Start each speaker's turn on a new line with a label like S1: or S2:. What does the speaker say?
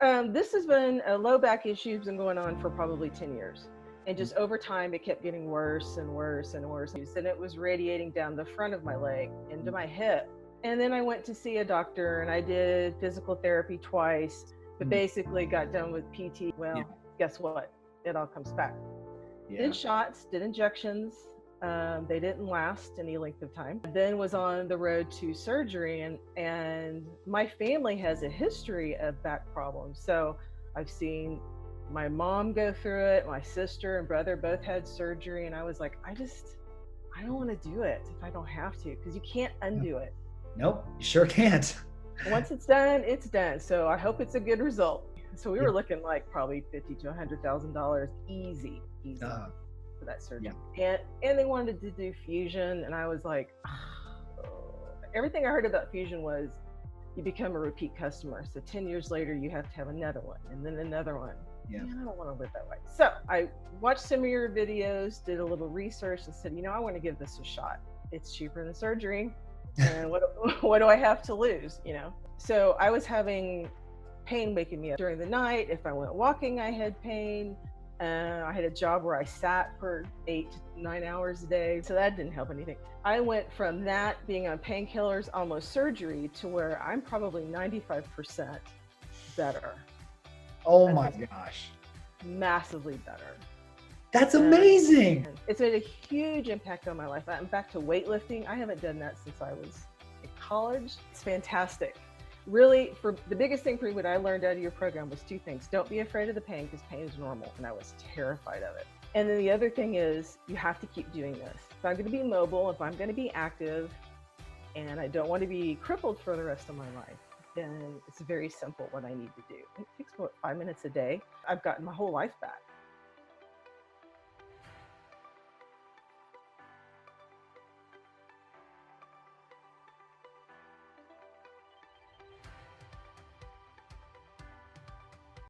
S1: This has been a low back issue has been going on for probably 10 years. And just over time, it kept getting worse and worse and worse. And it was radiating down the front of my leg into my hip. And then I went to see a doctor and I did physical therapy twice, but basically got done with PT. Well, guess what? It all comes back. Did shots, did injections. They didn't last any length of time. Then was on the road to surgery, and my family has a history of back problems. So I've seen my mom go through it. My sister and brother both had surgery, and I was like, I don't want to do it if I don't have to, because you can't undo it.
S2: Nope, you sure can't.
S1: Once it's done, it's done. So I hope it's a good result. So we were looking like probably $50,000 to $100,000 easy. For that surgery. And they wanted to do fusion, and I was like, everything I heard about fusion was you become a repeat customer. So 10 years later, you have to have another one and then another one. Man, I don't want to live that way. So I watched some of your videos, did a little research, and said, I want to give this a shot. It's cheaper than surgery. And what do I have to lose? So I was having pain waking me up during the night. If I went walking, I had pain. I had a job where I sat for 8 to 9 hours a day, so that didn't help anything. I went from that being on painkillers, almost surgery, to where I'm probably 95% better.
S2: Oh my gosh.
S1: Massively better.
S2: That's amazing.
S1: It's made a huge impact on my life. I'm back to weightlifting. I haven't done that since I was in college. It's fantastic. Really, for the biggest thing for me, what I learned out of your program was 2 things. Don't be afraid of the pain, because pain is normal, and I was terrified of it. And then the other thing is you have to keep doing this. If I'm going to be mobile, if I'm going to be active, and I don't want to be crippled for the rest of my life, then it's very simple what I need to do. It takes about 5 minutes a day. I've gotten my whole life back.